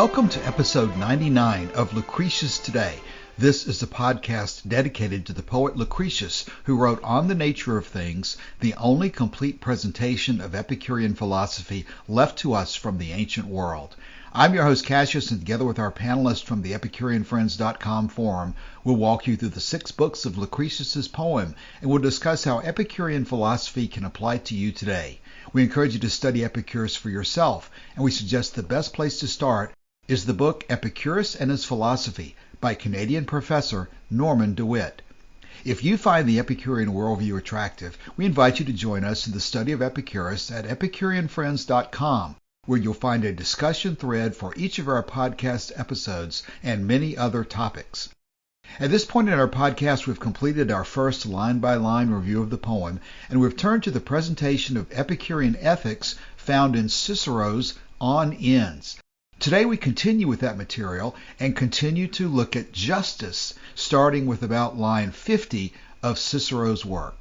Welcome to episode 99 of Lucretius Today. This is a podcast dedicated to the poet Lucretius, who wrote On the Nature of Things, the only complete presentation of Epicurean philosophy left to us from the ancient world. I'm your host Cassius, and together with our panelists from the EpicureanFriends.com forum, we'll walk you through the 6 books of Lucretius's poem, and we'll discuss how Epicurean philosophy can apply to you today. We encourage you to study Epicurus for yourself, and we suggest the best place to start is the book Epicurus and His Philosophy by Canadian professor Norman DeWitt. If you find the Epicurean worldview attractive, we invite you to join us in the study of Epicurus at EpicureanFriends.com, where you'll find a discussion thread for each of our podcast episodes and many other topics. At this point in our podcast, we've completed our first line-by-line review of the poem, and we've turned to the presentation of Epicurean ethics found in Cicero's On Ends. Today we continue with that material and continue to look at justice, starting with about line 50 of Cicero's work.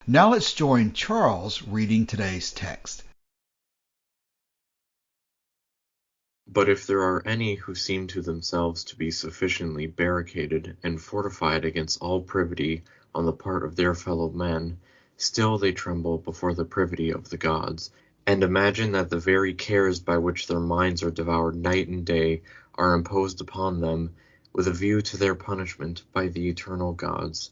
Now let's join Charles reading today's text. But if there are any who seem to themselves to be sufficiently barricaded and fortified against all privity on the part of their fellow men, still they tremble before the privity of the gods, and imagine that the very cares by which their minds are devoured night and day are imposed upon them with a view to their punishment by the eternal gods.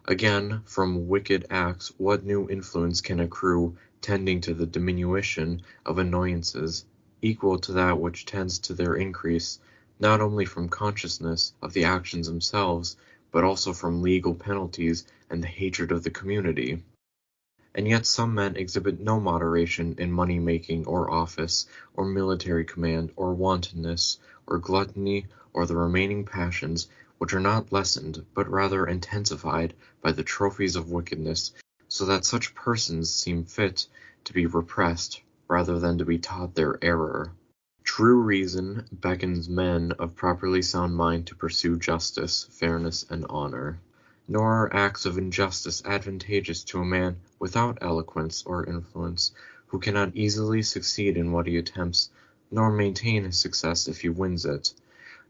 Again, from wicked acts what new influence can accrue tending to the diminution of annoyances, equal to that which tends to their increase, not only from consciousness of the actions themselves, but also from legal penalties and the hatred of the community? And yet some men exhibit no moderation in money-making or office, or military command, or wantonness, or gluttony, or the remaining passions, which are not lessened, but rather intensified by the trophies of wickedness, so that such persons seem fit to be repressed, rather than to be taught their error. True reason beckons men of properly sound mind to pursue justice, fairness, and honor. Nor are acts of injustice advantageous to a man without eloquence or influence, who cannot easily succeed in what he attempts, nor maintain his success if he wins it.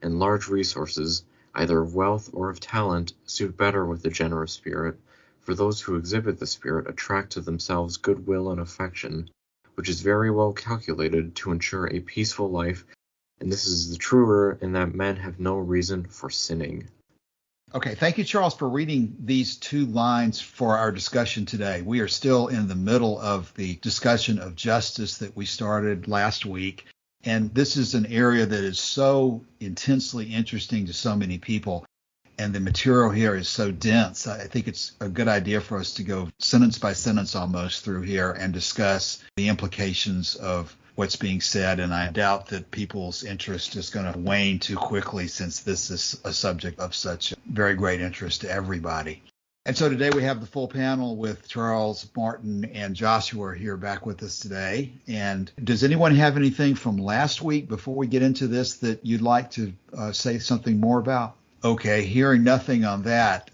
And large resources, either of wealth or of talent, suit better with the generous spirit, for those who exhibit the spirit attract to themselves goodwill and affection, which is very well calculated to ensure a peaceful life, and this is the truer in that men have no reason for sinning. Okay, thank you, Charles, for reading these 2 lines for our discussion today. We are still in the middle of the discussion of justice that we started last week, and this is an area that is so intensely interesting to so many people, and the material here is so dense. I think it's a good idea for us to go sentence by sentence almost through here and discuss the implications of what's being said, and I doubt that people's interest is going to wane too quickly since this is a subject of such very great interest to everybody. And so today we have the full panel with Charles, Martin, and Joshua here back with us today. And does anyone have anything from last week before we get into this that you'd like to say something more about? Okay, hearing nothing on that,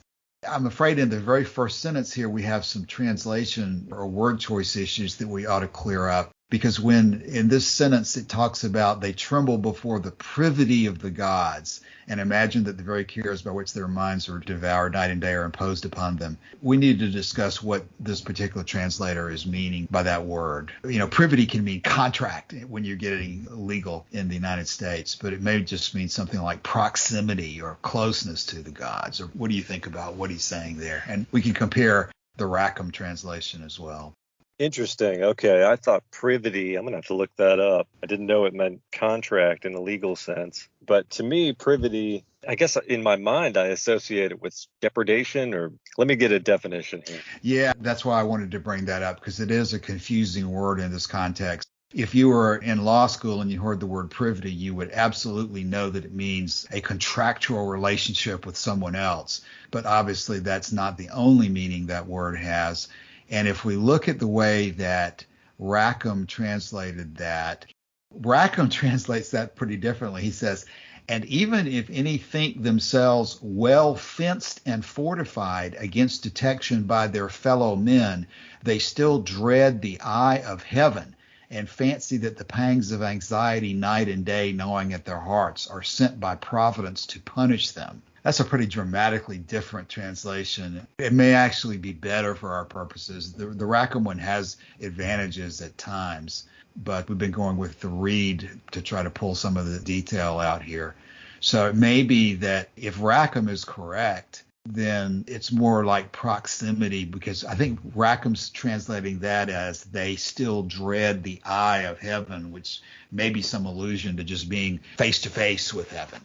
I'm afraid in the very first sentence here we have some translation or word choice issues that we ought to clear up. Because when in this sentence it talks about they tremble before the privity of the gods and imagine that the very cares by which their minds are devoured night and day are imposed upon them, we need to discuss what this particular translator is meaning by that word. You know, privity can mean contract when you're getting legal in the United States, but it may just mean something like proximity or closeness to the gods. Or what do you think about what he's saying there? And we can compare the Rackham translation as well. Interesting. Okay, I thought privity, I'm going to have to look that up. I didn't know it meant contract in a legal sense. But to me, privity, I guess in my mind, I associate it with depredation, or let me get a definition here. Yeah, that's why I wanted to bring that up, because it is a confusing word in this context. If you were in law school and you heard the word privity, you would absolutely know that it means a contractual relationship with someone else. But obviously, that's not the only meaning that word has. And if we look at the way that Rackham translated that, Rackham translates that pretty differently. He says, and even if any think themselves well fenced and fortified against detection by their fellow men, they still dread the eye of heaven and fancy that the pangs of anxiety night and day gnawing at their hearts are sent by providence to punish them. That's a pretty dramatically different translation. It may actually be better for our purposes. The Rackham one has advantages at times, but we've been going with the Reed to try to pull some of the detail out here. So it may be that if Rackham is correct, then it's more like proximity, because I think Rackham's translating that as they still dread the eye of heaven, which may be some allusion to just being face to face with heaven.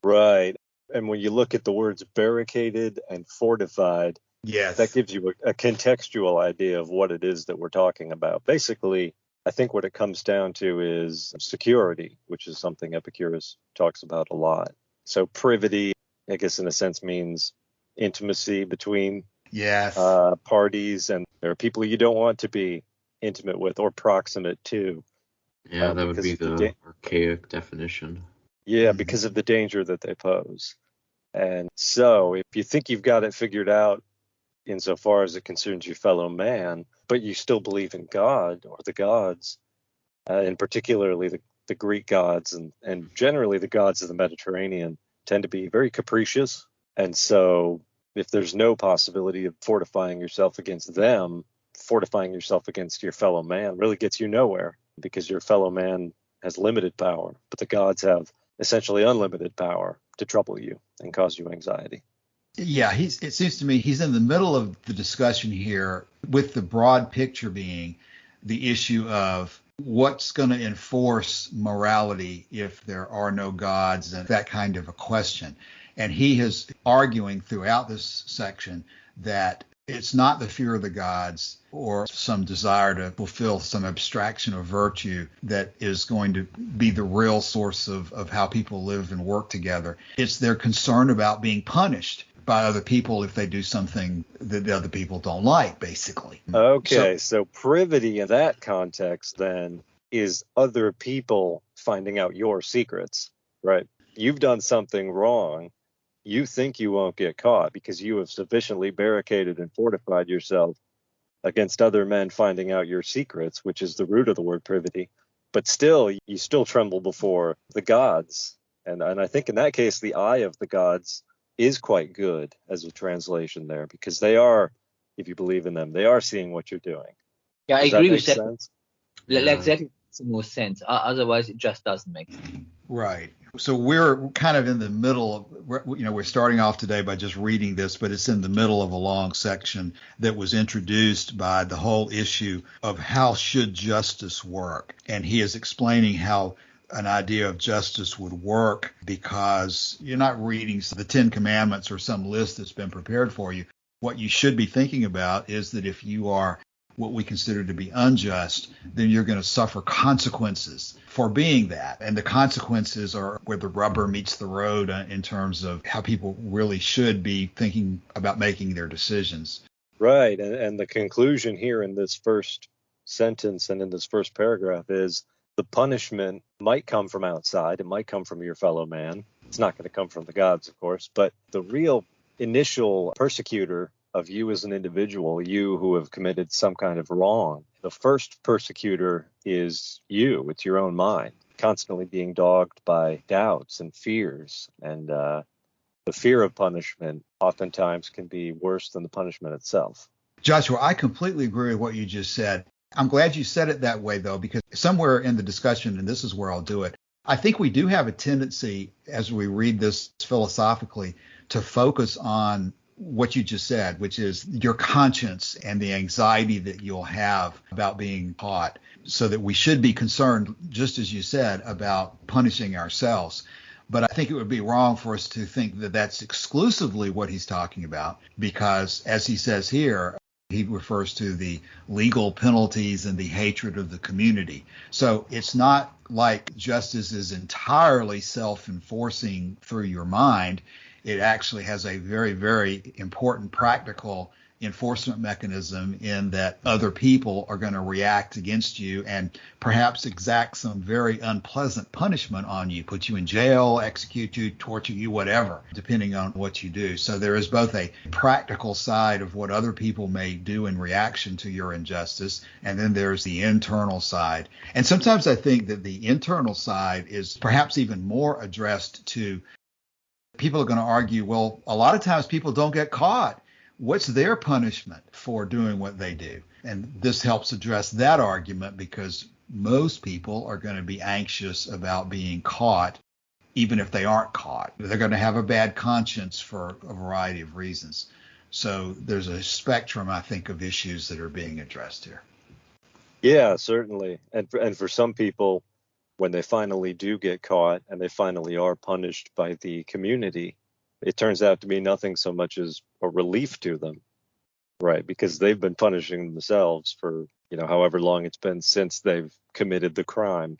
Right. And when you look at the words barricaded and fortified, yes, that gives you a contextual idea of what it is that we're talking about. Basically, I think what it comes down to is security, which is something Epicurus talks about a lot. So privity, I guess in a sense, means intimacy between parties, and there are people you don't want to be intimate with or proximate to. Yeah, that would be the archaic definition. Yeah, because of the danger that they pose. And so if you think you've got it figured out insofar as it concerns your fellow man, but you still believe in God or the gods, and particularly the Greek gods and generally the gods of the Mediterranean tend to be very capricious. And so if there's no possibility of fortifying yourself against them, fortifying yourself against your fellow man really gets you nowhere, because your fellow man has limited power, but the gods have essentially unlimited power to trouble you and cause you anxiety. Yeah, it seems to me he's in the middle of the discussion here, with the broad picture being the issue of what's going to enforce morality if there are no gods, and that kind of a question. And he is arguing throughout this section that it's not the fear of the gods or some desire to fulfill some abstraction of virtue that is going to be the real source of how people live and work together. It's their concern about being punished by other people if they do something that the other people don't like, basically. Okay, so privity in that context then is other people finding out your secrets, right? You've done something wrong. You think you won't get caught because you have sufficiently barricaded and fortified yourself against other men finding out your secrets, which is the root of the word privity. But still, you still tremble before the gods. And I think in that case, the eye of the gods is quite good as a translation there, because they are, if you believe in them, they are seeing what you're doing. Yeah, I agree with that. Sense? Like that makes the most sense. Otherwise, it just doesn't make sense. Right. So we're kind of in the middle of, we're starting off today by just reading this, but it's in the middle of a long section that was introduced by the whole issue of how should justice work. And he is explaining how an idea of justice would work, because you're not reading the Ten Commandments or some list that's been prepared for you. What you should be thinking about is that if you are what we consider to be unjust, then you're going to suffer consequences for being that. And the consequences are where the rubber meets the road in terms of how people really should be thinking about making their decisions. Right. And the conclusion here in this first sentence and in this first paragraph is the punishment might come from outside. It might come from your fellow man. It's not going to come from the gods, of course, but the real initial persecutor of you as an individual, you who have committed some kind of wrong, the first persecutor is you. It's your own mind, constantly being dogged by doubts and fears. And the fear of punishment oftentimes can be worse than the punishment itself. Joshua, I completely agree with what you just said. I'm glad you said it that way, though, because somewhere in the discussion, and this is where I'll do it, I think we do have a tendency, as we read this philosophically, to focus on what you just said, which is your conscience and the anxiety that you'll have about being caught, so that we should be concerned, just as you said, about punishing ourselves. But I think it would be wrong for us to think that that's exclusively what he's talking about, because as he says here, he refers to the legal penalties and the hatred of the community. So it's not like justice is entirely self-enforcing through your mind. It actually has a very, very important practical enforcement mechanism in that other people are going to react against you and perhaps exact some very unpleasant punishment on you, put you in jail, execute you, torture you, whatever, depending on what you do. So there is both a practical side of what other people may do in reaction to your injustice, and then there's the internal side. And sometimes I think that the internal side is perhaps even more addressed to people are going to argue, well, a lot of times people don't get caught. What's their punishment for doing what they do? And this helps address that argument because most people are going to be anxious about being caught, even if they aren't caught. They're going to have a bad conscience for a variety of reasons. So there's a spectrum, I think, of issues that are being addressed here. Yeah, certainly. And for some people, when they finally do get caught and they finally are punished by the community, it turns out to be nothing so much as a relief to them, right? Because they've been punishing themselves for, however long it's been since they've committed the crime.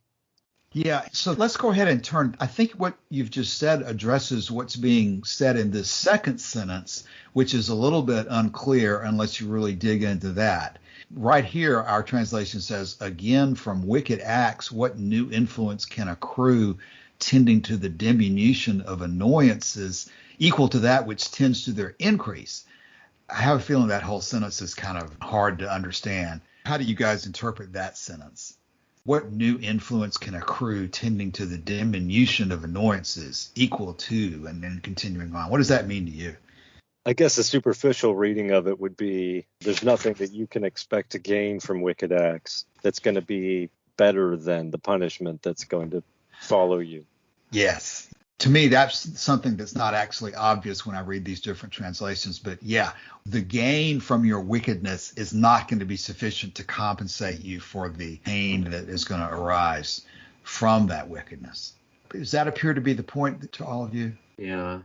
Yeah, so let's go ahead and turn. I think what you've just said addresses what's being said in this second sentence, which is a little bit unclear unless you really dig into that. Right here, our translation says, again, from wicked acts, what new influence can accrue tending to the diminution of annoyances equal to that which tends to their increase? I have a feeling that whole sentence is kind of hard to understand. How do you guys interpret that sentence? What new influence can accrue tending to the diminution of annoyances equal to, and then continuing on? What does that mean to you? I guess a superficial reading of it would be there's nothing that you can expect to gain from wicked acts that's going to be better than the punishment that's going to follow you. Yes. To me, that's something that's not actually obvious when I read these different translations. But yeah, the gain from your wickedness is not going to be sufficient to compensate you for the pain that is going to arise from that wickedness. Does that appear to be the point to all of you? Yeah.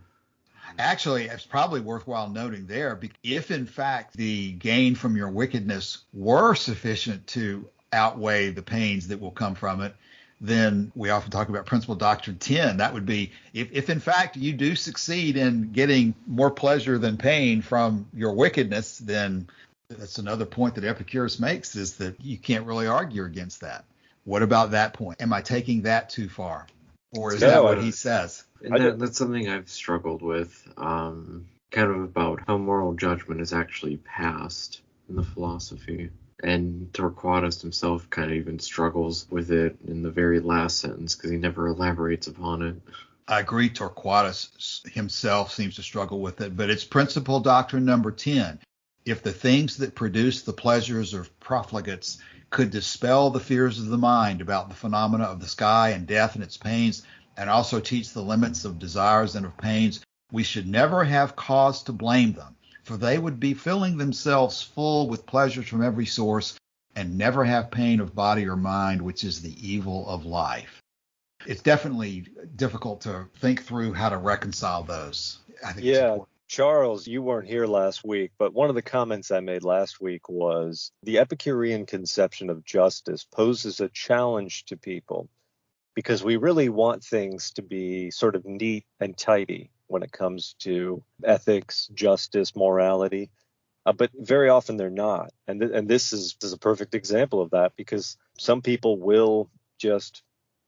Actually, it's probably worthwhile noting there, if in fact the gain from your wickedness were sufficient to outweigh the pains that will come from it, then we often talk about principle doctrine 10. That would be if in fact you do succeed in getting more pleasure than pain from your wickedness, then that's another point that Epicurus makes, is that you can't really argue against that. What about that point? Am I taking that too far? Or is that what he says? And that's something I've struggled with, kind of about how moral judgment is actually passed in the philosophy. And Torquatus himself kind of even struggles with it in the very last sentence because he never elaborates upon it. I agree. Torquatus himself seems to struggle with it, but it's principle doctrine number 10. If the things that produce the pleasures of profligates could dispel the fears of the mind about the phenomena of the sky and death and its pains, and also teach the limits of desires and of pains, we should never have cause to blame them, for they would be filling themselves full with pleasures from every source and never have pain of body or mind, which is the evil of life. It's definitely difficult to think through how to reconcile those. I think yeah, Charles, you weren't here last week, but one of the comments I made last week was the Epicurean conception of justice poses a challenge to people because we really want things to be sort of neat and tidy when it comes to ethics, justice, morality. But very often they're not. And this is a perfect example of that because some people will just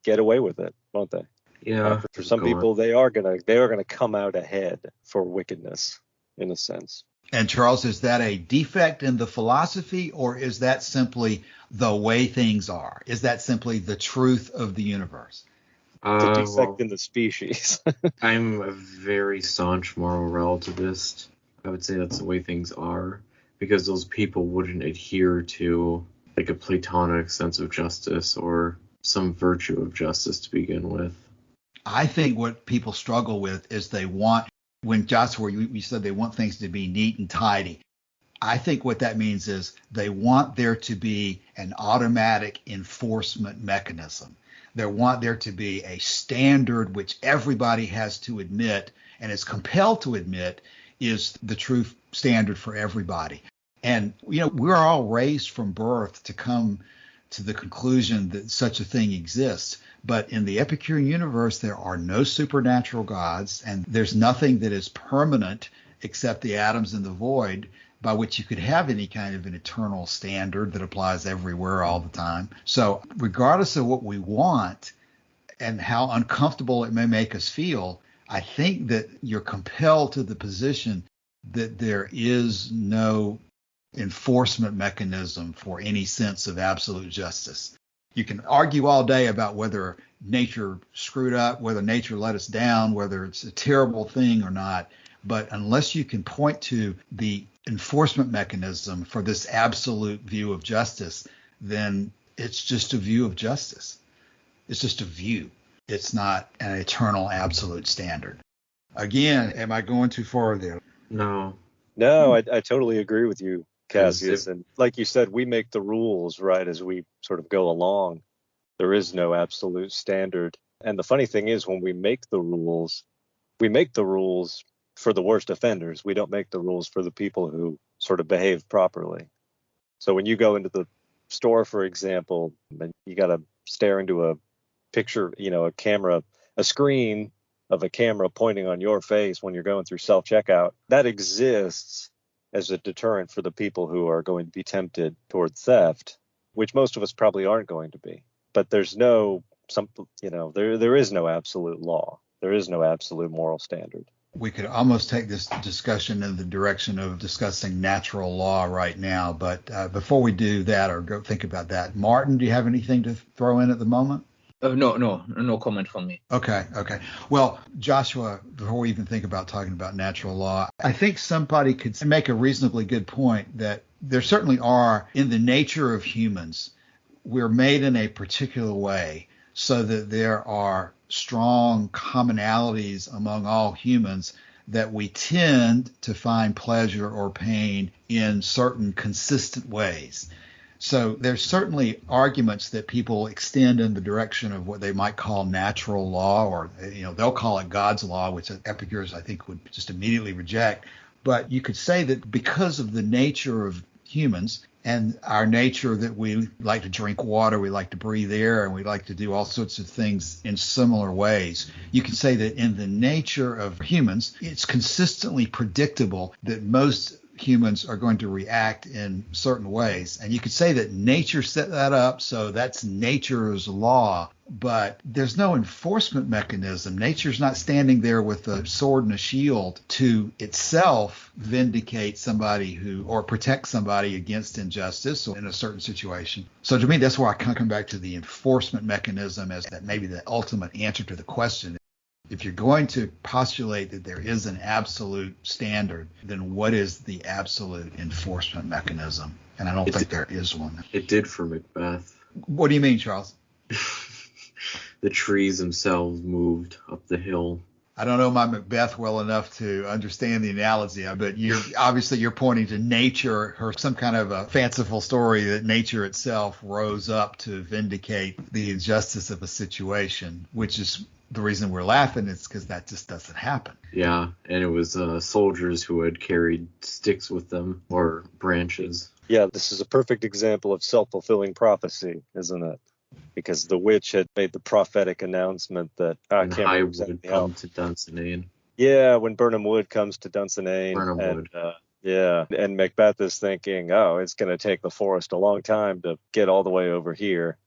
get away with it, won't they? Yeah. For some people, they are gonna come out ahead for wickedness, in a sense. And Charles, is that a defect in the philosophy, or is that simply the way things are? Is that simply the truth of the universe? It's a defect in the species. I'm a very staunch moral relativist. I would say that's the way things are, because those people wouldn't adhere to like a Platonic sense of justice or some virtue of justice to begin with. I think what people struggle with is they want, when Joshua, you said they want things to be neat and tidy. I think what that means is they want there to be an automatic enforcement mechanism. They want there to be a standard which everybody has to admit and is compelled to admit is the true standard for everybody. And, we're all raised from birth to come to the conclusion that such a thing exists. But in the Epicurean universe, there are no supernatural gods, and there's nothing that is permanent except the atoms in the void. by which you could have any kind of an eternal standard that applies everywhere all the time. So regardless of what we want and how uncomfortable it may make us feel, I think that you're compelled to the position that there is no enforcement mechanism for any sense of absolute justice. You can argue all day about whether nature screwed up, whether nature let us down, whether it's a terrible thing or not. But unless you can point to the enforcement mechanism for this absolute view of justice, then it's just a view of justice. It's just a view. It's not an eternal absolute standard. Again, am I going too far there? No. No, I totally agree with you, Cassius. And like you said, we make the rules, right, as we sort of go along. There is no absolute standard. And the funny thing is, when we make the rules for the worst offenders. We don't make the rules for the people who sort of behave properly. So when you go into the store, for example, and you got to stare into a picture, a screen of a camera pointing on your face when you're going through self-checkout, that exists as a deterrent for the people who are going to be tempted toward theft, which most of us probably aren't going to be. But there is no absolute law. There is no absolute moral standard. We could almost take this discussion in the direction of discussing natural law right now. But before we do that or go think about that, Martin, do you have anything to throw in at the moment? No comment from me. Okay. Well, Joshua, before we even think about talking about natural law, I think somebody could make a reasonably good point that there certainly are, in the nature of humans, we're made in a particular way so that there are strong commonalities among all humans that we tend to find pleasure or pain in certain consistent ways. So there's certainly arguments that people extend in the direction of what they might call natural law, or they'll call it God's law, which Epicurus I think would just immediately reject. But you could say that because of the nature of humans and our nature that we like to drink water, we like to breathe air, and we like to do all sorts of things in similar ways, you can say that in the nature of humans, it's consistently predictable that most humans are going to react in certain ways. And you could say that nature set that up, so that's nature's law, but there's no enforcement mechanism. Nature's not standing there with a sword and a shield to itself vindicate somebody or protect somebody against injustice in a certain situation. So to me, that's where I kind of come back to the enforcement mechanism as that maybe the ultimate answer to the question. If you're going to postulate that there is an absolute standard, then what is the absolute enforcement mechanism? And I don't think there is one. It did for Macbeth. What do you mean, Charles? The trees themselves moved up the hill. I don't know my Macbeth well enough to understand the analogy, but you're pointing to nature or some kind of a fanciful story that nature itself rose up to vindicate the injustice of a situation, which is the reason we're laughing is because that just doesn't happen. Yeah, and it was soldiers who had carried sticks with them or branches. Yeah, this is a perfect example of self-fulfilling prophecy, isn't it? Because the witch had made the prophetic announcement that High would come to Dunsinane. Yeah, when Burnham Wood comes to Dunsinane. And Macbeth is thinking, it's going to take the forest a long time to get all the way over here.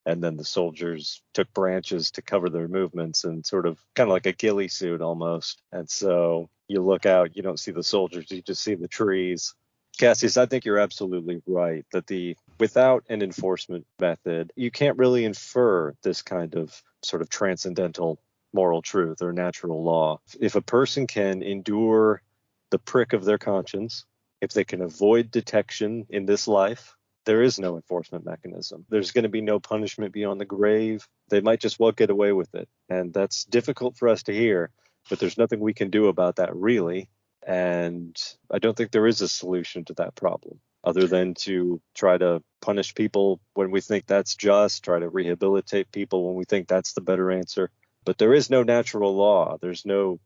And then the soldiers took branches to cover their movements and sort of kind of like a ghillie suit almost. And so you look out, you don't see the soldiers, you just see the trees. Cassius, I think you're absolutely right that without an enforcement method, you can't really infer this kind of sort of transcendental moral truth or natural law. If a person can endure the prick of their conscience, if they can avoid detection in this life, there is no enforcement mechanism. There's going to be no punishment beyond the grave. They might just well get away with it. And that's difficult for us to hear, but there's nothing we can do about that really. And I don't think there is a solution to that problem other than to try to punish people when we think that's just, try to rehabilitate people when we think that's the better answer. But there is no natural law. There's no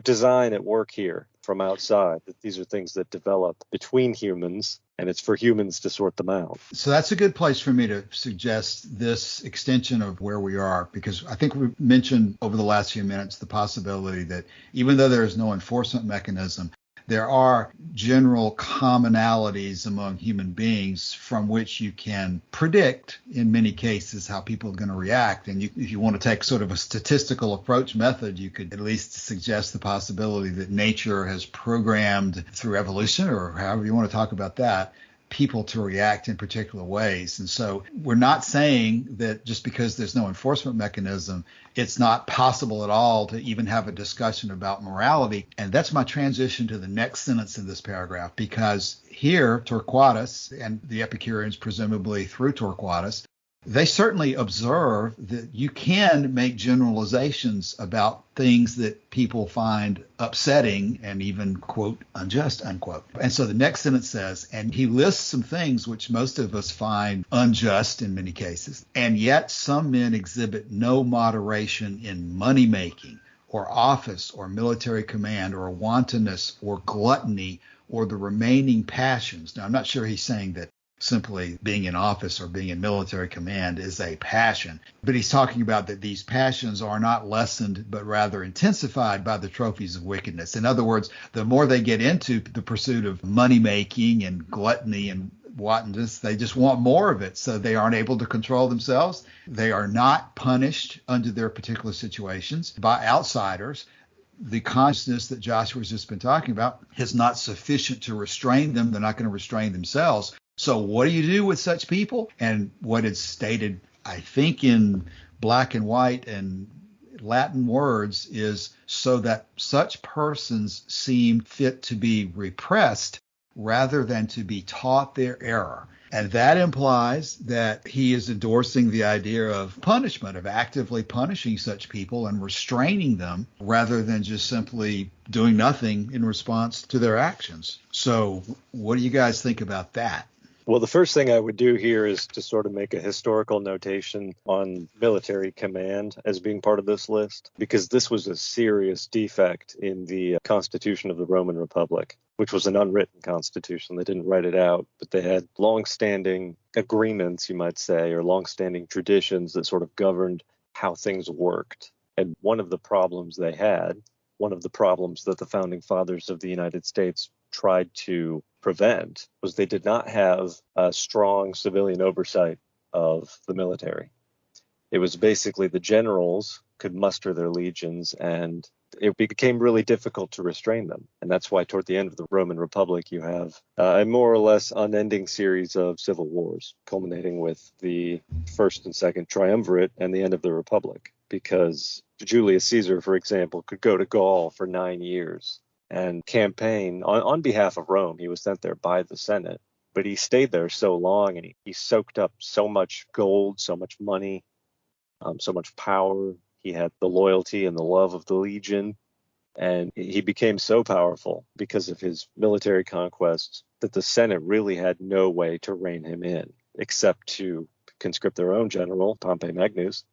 design at work here from outside. These are things that develop between humans, and it's for humans to sort them out. So that's a good place for me to suggest this extension of where we are, because I think we mentioned over the last few minutes the possibility that even though there is no enforcement mechanism, there are general commonalities among human beings from which you can predict in many cases how people are going to react. And if you want to take sort of a statistical approach method, you could at least suggest the possibility that nature has programmed through evolution, or however you want to talk about that, people to react in particular ways. And so we're not saying that just because there's no enforcement mechanism, it's not possible at all to even have a discussion about morality. And that's my transition to the next sentence in this paragraph, because here Torquatus and the Epicureans, presumably through Torquatus, they certainly observe that you can make generalizations about things that people find upsetting and even, quote, unjust, unquote. And so the next sentence says, and he lists some things which most of us find unjust in many cases, and yet some men exhibit no moderation in money making or office or military command or wantonness or gluttony or the remaining passions. Now, I'm not sure he's saying that simply being in office or being in military command is a passion. But he's talking about that these passions are not lessened, but rather intensified by the trophies of wickedness. In other words, the more they get into the pursuit of money making and gluttony and wantonness, they just want more of it. So they aren't able to control themselves. They are not punished under their particular situations by outsiders. The consciousness that Joshua's just been talking about is not sufficient to restrain them. They're not going to restrain themselves. So what do you do with such people? And what is stated, I think, in black and white and Latin words is so that such persons seem fit to be repressed rather than to be taught their error. And that implies that he is endorsing the idea of punishment, of actively punishing such people and restraining them rather than just simply doing nothing in response to their actions. So what do you guys think about that? Well, the first thing I would do here is to sort of make a historical notation on military command as being part of this list, because this was a serious defect in the Constitution of the Roman Republic, which was an unwritten constitution. They didn't write it out, but they had longstanding agreements, you might say, or longstanding traditions that sort of governed how things worked. And one of the problems they had, one of the problems that the founding fathers of the United States tried to prevent, was they did not have a strong civilian oversight of the military. It was basically the generals could muster their legions, and it became really difficult to restrain them. And that's why toward the end of the Roman Republic, you have a more or less unending series of civil wars, culminating with the first and second triumvirate and the end of the Republic. Because Julius Caesar, for example, could go to Gaul for 9 years and campaign on behalf of Rome. He was sent there by the Senate, but he stayed there so long, and he soaked up so much gold, so much money, so much power. He had the loyalty and the love of the legion, and he became so powerful because of his military conquests that the Senate really had no way to rein him in except to conscript their own general, Pompey Magnus,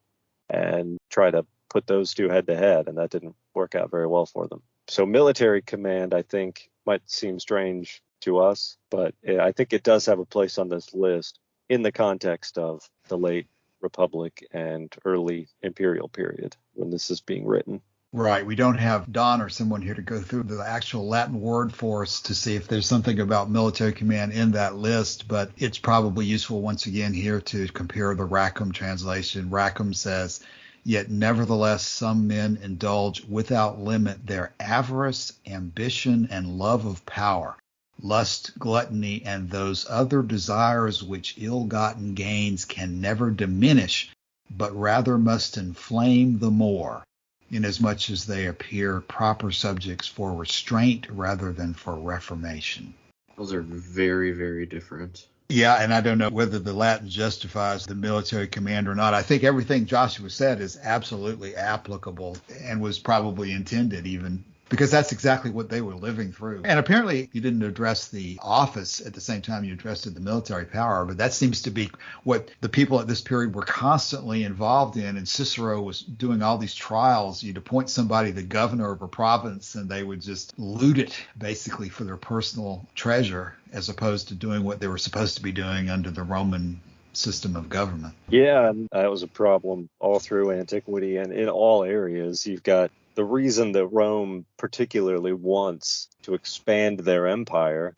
and try to put those two head to head, and that didn't work out very well for them. So military command, I think, might seem strange to us, but I think it does have a place on this list in the context of the late Republic and early imperial period when this is being written. Right. We don't have Don or someone here to go through the actual Latin word for us to see if there's something about military command in that list, but it's probably useful once again here to compare the Rackham translation. Rackham says, "Yet nevertheless some men indulge without limit their avarice, ambition, and love of power, lust, gluttony, and those other desires which ill-gotten gains can never diminish, but rather must inflame the more, inasmuch as they appear proper subjects for restraint rather than for reformation." Those are very, very different. Yeah, and I don't know whether the Latin justifies the military command or not. I think everything Joshua said is absolutely applicable and was probably intended even, because that's exactly what they were living through. And apparently you didn't address the office at the same time you addressed the military power, but that seems to be what the people at this period were constantly involved in. And Cicero was doing all these trials. You'd appoint somebody the governor of a province, and they would just loot it basically for their personal treasure, as opposed to doing what they were supposed to be doing under the Roman system of government. Yeah, that was a problem all through antiquity and in all areas. You've got the reason that Rome particularly wants to expand their empire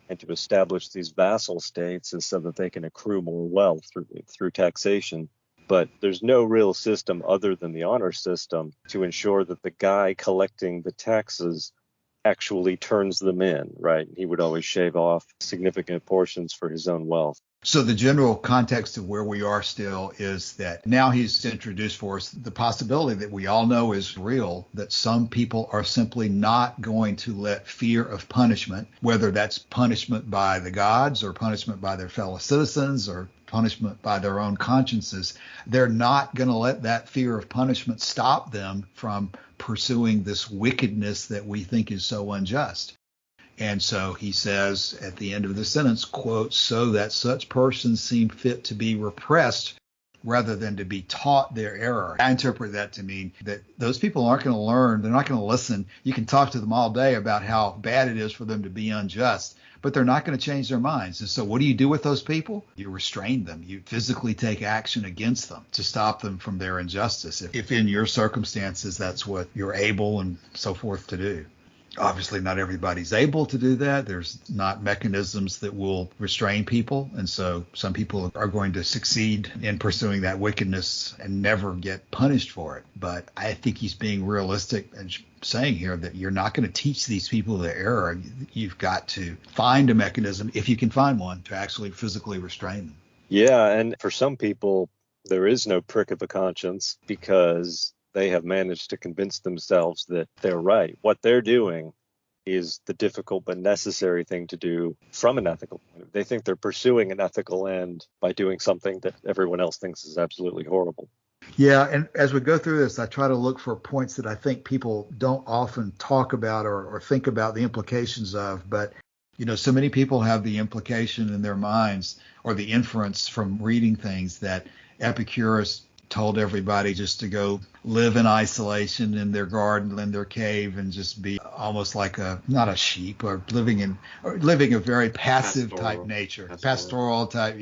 and to establish these vassal states is so that they can accrue more wealth through taxation. But there's no real system other than the honor system to ensure that the guy collecting the taxes actually turns them in, right? He would always shave off significant portions for his own wealth. So the general context of where we are still is that now he's introduced for us the possibility that we all know is real, that some people are simply not going to let fear of punishment, whether that's punishment by the gods or punishment by their fellow citizens or punishment by their own consciences, they're not going to let that fear of punishment stop them from pursuing this wickedness that we think is so unjust. And so he says at the end of the sentence, quote, so that such persons seem fit to be repressed rather than to be taught their error. I interpret that to mean that those people aren't going to learn. They're not going to listen. You can talk to them all day about how bad it is for them to be unjust, but they're not going to change their minds. And so what do you do with those people? You restrain them. You physically take action against them to stop them from their injustice. If in your circumstances, that's what you're able and so forth to do. Obviously, not everybody's able to do that. There's not mechanisms that will restrain people. And so some people are going to succeed in pursuing that wickedness and never get punished for it. But I think he's being realistic and saying here that you're not going to teach these people their error. You've got to find a mechanism, if you can find one, to actually physically restrain them. Yeah, and for some people, there is no prick of a conscience because they have managed to convince themselves that they're right. What they're doing is the difficult but necessary thing to do from an ethical point of view. They think they're pursuing an ethical end by doing something that everyone else thinks is absolutely horrible. Yeah, and as we go through this, I try to look for points that I think people don't often talk about or think about the implications of. But, you know, so many people have the implication in their minds or the inference from reading things that Epicurus told everybody just to go live in isolation in their garden, in their cave, and just be almost like not a sheep, or living a very passive type nature, pastoral type,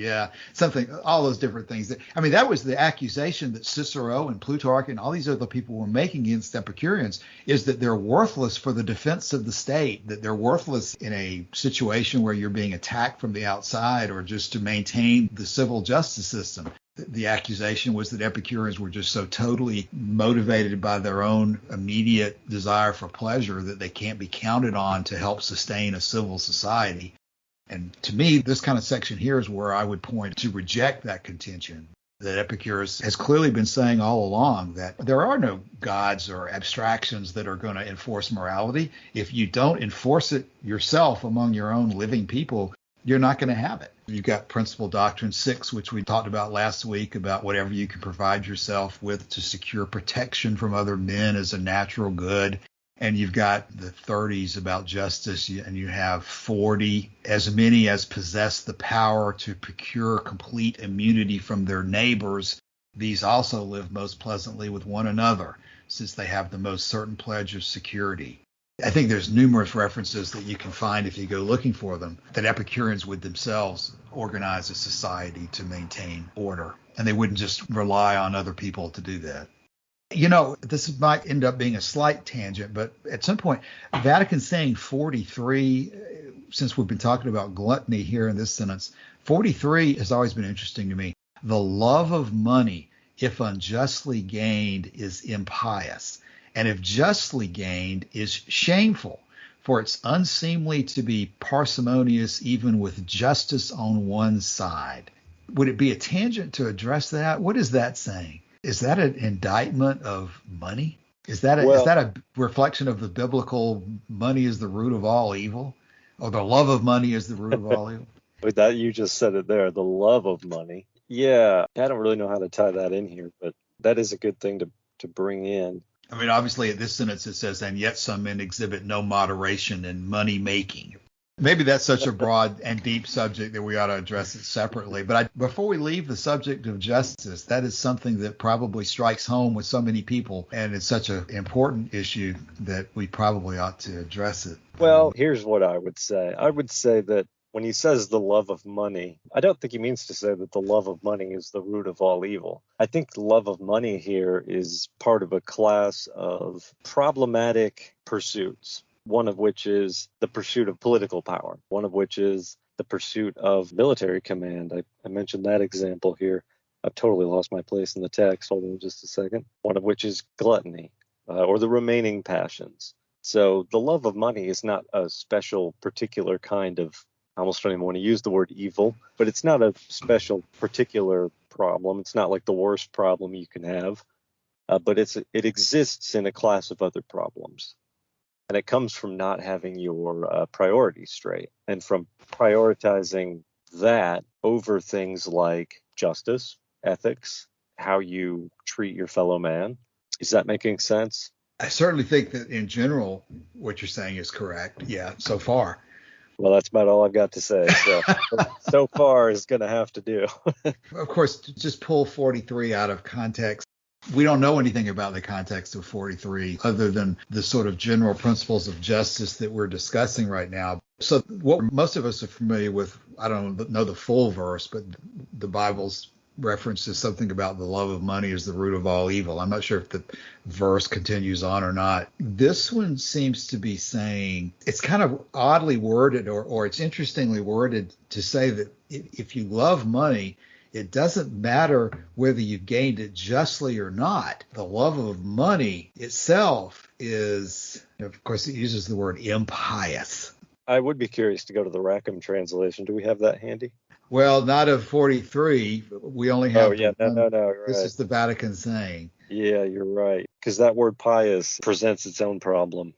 something, all those different things. That was the accusation that Cicero and Plutarch and all these other people were making against Epicureans, is that they're worthless for the defense of the state, that they're worthless in a situation where you're being attacked from the outside or just to maintain the civil justice system. The accusation was that Epicureans were just so totally motivated by their own immediate desire for pleasure that they can't be counted on to help sustain a civil society. And to me, this kind of section here is where I would point to reject that contention, that Epicurus has clearly been saying all along that there are no gods or abstractions that are going to enforce morality. If you don't enforce it yourself among your own living people, you're not going to have it. You've got Principle Doctrine 6, which we talked about last week, about whatever you can provide yourself with to secure protection from other men as a natural good. And you've got the 30s about justice, and you have 40, as many as possess the power to procure complete immunity from their neighbors. These also live most pleasantly with one another, since they have the most certain pledge of security. I think there's numerous references that you can find if you go looking for them, that Epicureans would themselves organize a society to maintain order, and they wouldn't just rely on other people to do that. You know, this might end up being a slight tangent, but at some point, Vatican saying 43, since we've been talking about gluttony here in this sentence, 43 has always been interesting to me. The love of money, if unjustly gained, is impious, and if justly gained, is shameful. For it's unseemly to be parsimonious even with justice on one side. Would it be a tangent to address that? What is that saying? Is that an indictment of money? Is that a reflection of the biblical money is the root of all evil? Or the love of money is the root of all evil? But that, you just said it there, the love of money. Yeah, I don't really know how to tie that in here, but that is a good thing to bring in. I mean, obviously, at this sentence it says, and yet some men exhibit no moderation in money making. Maybe that's such a broad and deep subject that we ought to address it separately. But before we leave the subject of justice, that is something that probably strikes home with so many people. And it's such an important issue that we probably ought to address it. Well, here's what I would say. I would say that when he says the love of money, I don't think he means to say that the love of money is the root of all evil. I think the love of money here is part of a class of problematic pursuits, one of which is the pursuit of political power, one of which is the pursuit of military command. I mentioned that example here. I've totally lost my place in the text. Hold on just a second. One of which is gluttony, or the remaining passions. So the love of money is not a special particular kind of, I almost don't even want to use the word evil, but it's not a special particular problem. It's not like the worst problem you can have, but it exists in a class of other problems. And it comes from not having your priorities straight and from prioritizing that over things like justice, ethics, how you treat your fellow man. Is that making sense? I certainly think that in general, what you're saying is correct. Yeah, so far. Well, that's about all I've got to say. So far is going to have to do. Of course, to just pull 43 out of context. We don't know anything about the context of 43 other than the sort of general principles of justice that we're discussing right now. So what most of us are familiar with, I don't know the full verse, but the Bible's references something about the love of money is the root of all evil. I'm not sure if the verse continues on or not. This one seems to be saying, it's kind of oddly worded, or it's interestingly worded to say that if you love money, it doesn't matter whether you gained it justly or not. The love of money itself is, of course, it uses the word impious. I would be curious to go to the Rackham translation. Do we have that handy? Well, not of 43. We only have. Oh, yeah. No. Right. This is the Vatican saying. Yeah, you're right. Because that word pious presents its own problem.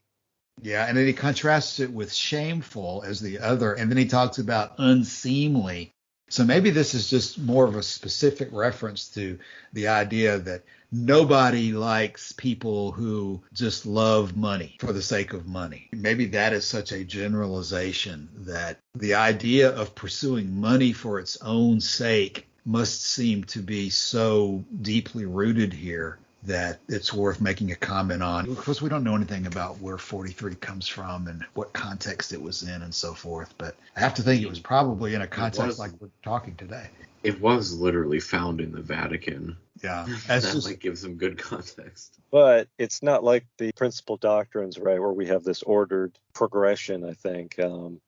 Yeah, and then he contrasts it with shameful as the other. And then he talks about unseemly. So maybe this is just more of a specific reference to the idea that nobody likes people who just love money for the sake of money. Maybe that is such a generalization that the idea of pursuing money for its own sake must seem to be so deeply rooted here that it's worth making a comment on. Of course, we don't know anything about where 43 comes from and what context it was in and so forth, but I have to think it was probably in a context like we're talking today. It was literally found in the Vatican. Yeah. That gives some good context. But it's not like the principal doctrines, right, where we have this ordered progression, I think. And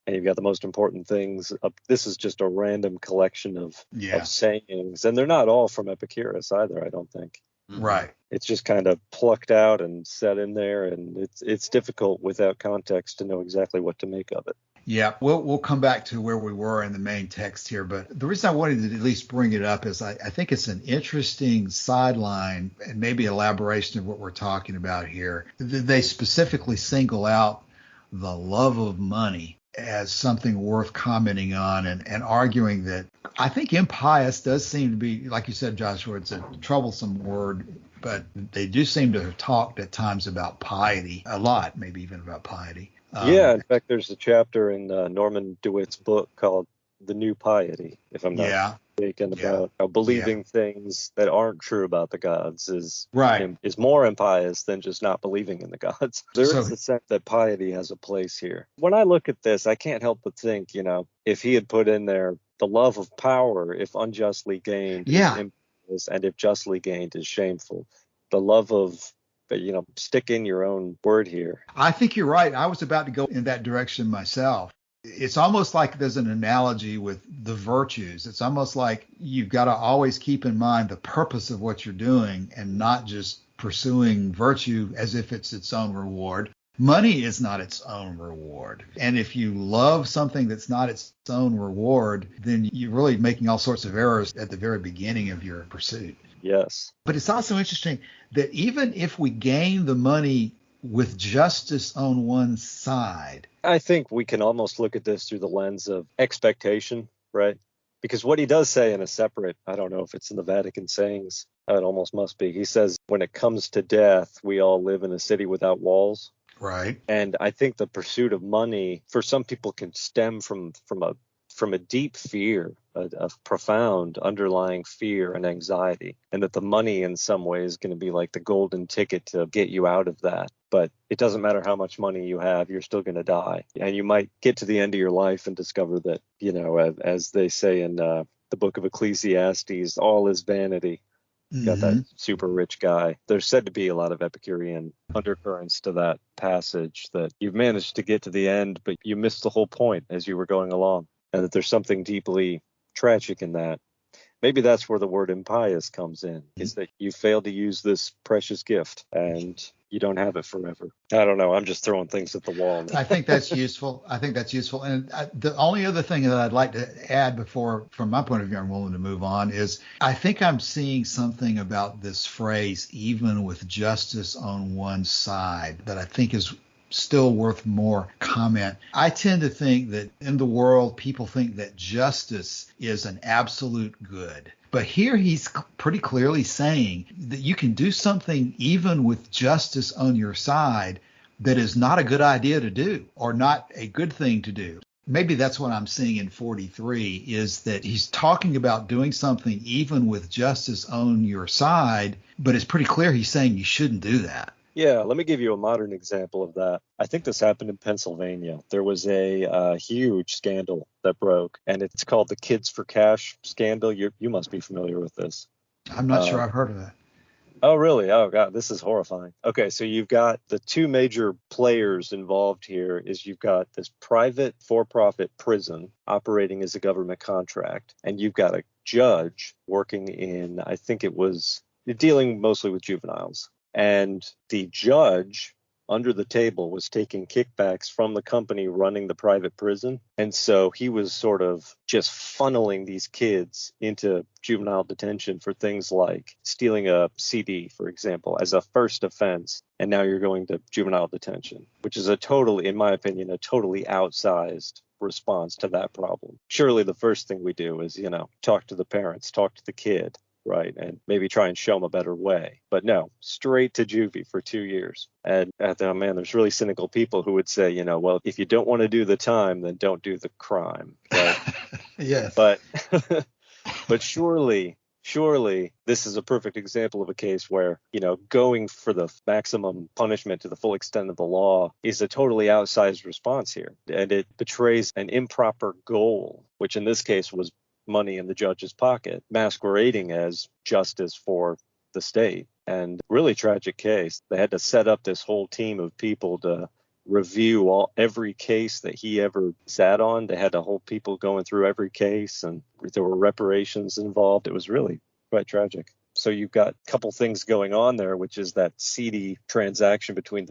you've got the most important things. This is just a random collection of sayings. And they're not all from Epicurus either, I don't think. Right. It's just kind of plucked out and set in there, and it's difficult without context to know exactly what to make of it. Yeah, we'll come back to where we were in the main text here, but the reason I wanted to at least bring it up is I think it's an interesting sideline and maybe elaboration of what we're talking about here. They specifically single out the love of money as something worth commenting on and arguing that I think impious does seem to be, like you said, Joshua, it's a troublesome word, but they do seem to have talked at times about piety, a lot, maybe even about piety. In fact, there's a chapter in Norman DeWitt's book called The New Piety, if I'm not mistaken, about how believing things that aren't true about the gods is more impious than just not believing in the gods. There is a sense that piety has a place here. When I look at this, I can't help but think, if he had put in there the love of power, if unjustly gained, is impious, and if justly gained is shameful. The love of stick in your own word here. I think you're right. I was about to go in that direction myself. It's almost like there's an analogy with the virtues. It's almost like you've got to always keep in mind the purpose of what you're doing and not just pursuing virtue as if it's its own reward. Money is not its own reward. And if you love something that's not its own reward, then you're really making all sorts of errors at the very beginning of your pursuit. Yes. But it's also interesting that even if we gain the money with justice on one side, I think we can almost look at this through the lens of expectation, right? Because what he does say in a separate, I don't know if it's in the Vatican sayings, it almost must be. He says, when it comes to death, we all live in a city without walls. Right. And I think the pursuit of money for some people can stem from a from a deep fear, a profound underlying fear and anxiety, and that the money in some way is going to be like the golden ticket to get you out of that. But it doesn't matter how much money you have, you're still going to die. And you might get to the end of your life and discover that, as they say in the book of Ecclesiastes, all is vanity. Got that super rich guy. There's said to be a lot of Epicurean undercurrents to that passage, that you've managed to get to the end, but you missed the whole point as you were going along, and that there's something deeply tragic in that. Maybe that's where the word impious comes in, is that you failed to use this precious gift and you don't have it forever. I don't know. I'm just throwing things at the wall. I think that's useful. And the only other thing that I'd like to add before, from my point of view, I'm willing to move on, is I think I'm seeing something about this phrase, even with justice on one side, that I think is still worth more comment. I tend to think that in the world, people think that justice is an absolute good. But here he's pretty clearly saying that you can do something even with justice on your side that is not a good idea to do, or not a good thing to do. Maybe that's what I'm seeing in 43, is that he's talking about doing something even with justice on your side, but it's pretty clear he's saying you shouldn't do that. Yeah, let me give you a modern example of that. I think this happened in Pennsylvania. There was a huge scandal that broke, and it's called the Kids for Cash scandal. You must be familiar with this. I'm not sure I've heard of that. Oh, really? Oh, God, this is horrifying. Okay, so you've got the two major players involved here. Is you've got this private for-profit prison operating as a government contract, and you've got a judge working in, I think it was, dealing mostly with juveniles. And the judge under the table was taking kickbacks from the company running the private prison. And so he was sort of just funneling these kids into juvenile detention for things like stealing a CD, for example, as a first offense. And now you're going to juvenile detention, which is in my opinion, a totally outsized response to that problem. Surely the first thing we do is, talk to the parents, talk to the kid. Right. And maybe try and show them a better way. But no, straight to juvie for 2 years. And there's really cynical people who would say, well, if you don't want to do the time, then don't do the crime. Right? Yes. But surely this is a perfect example of a case where, going for the maximum punishment to the full extent of the law is a totally outsized response here. And it betrays an improper goal, which in this case was money in the judge's pocket, masquerading as justice for the state. And really tragic case. They had to set up this whole team of people to review every case that he ever sat on. They had a whole people going through every case, and there were reparations involved. It was really quite tragic. So you've got a couple things going on there, which is that seedy transaction between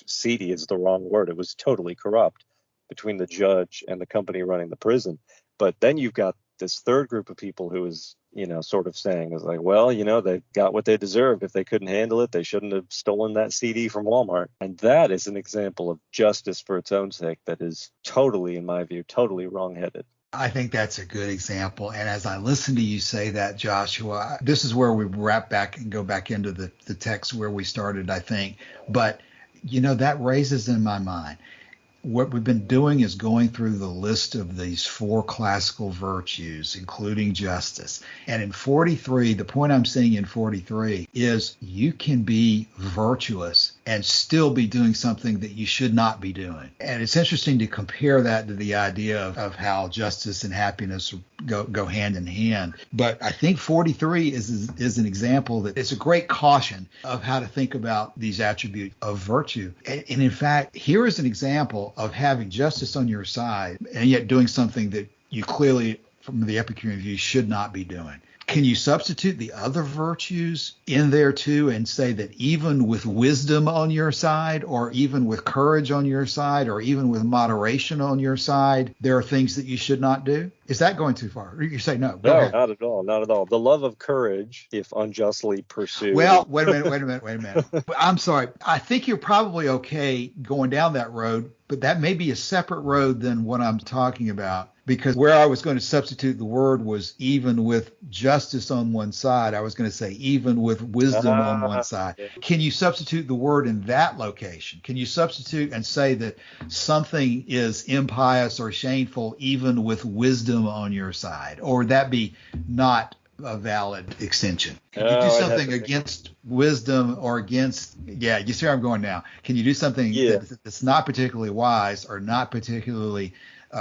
seedy is the wrong word. It was totally corrupt between the judge and the company running the prison. But then you've got this third group of people who is, sort of saying, is like, well, they got what they deserved. If they couldn't handle it, they shouldn't have stolen that CD from Walmart. And that is an example of justice for its own sake that is totally, in my view, totally wrongheaded. I think that's a good example. And as I listen to you say that, Joshua, this is where we wrap back and go back into the text where we started, I think. But, that raises in my mind, what we've been doing is going through the list of these 4 classical virtues, including justice. And in 43, the point I'm seeing in 43 is you can be virtuous and still be doing something that you should not be doing. And it's interesting to compare that to the idea of how justice and happiness go hand in hand. But I think 43 is an example that it's a great caution of how to think about these attributes of virtue. And in fact, here is an example of having justice on your side and yet doing something that you clearly, from the Epicurean view, should not be doing. Can you substitute the other virtues in there too and say that even with wisdom on your side, or even with courage on your side, or even with moderation on your side, there are things that you should not do? Is that going too far? You say no. Go No, ahead. not at all. Not at all. The love of courage, if unjustly pursued. Well, wait a minute. I'm sorry. I think you're probably okay going down that road, but that may be a separate road than what I'm talking about. Because where I was going to substitute the word was even with justice on one side. I was going to say even with wisdom on one side. Can you substitute the word in that location? Can you substitute and say that something is impious or shameful even with wisdom on your side? Or would that be not a valid extension? Can you do something against wisdom or against, you see where I'm going now. Can you do something that's not particularly wise or not particularly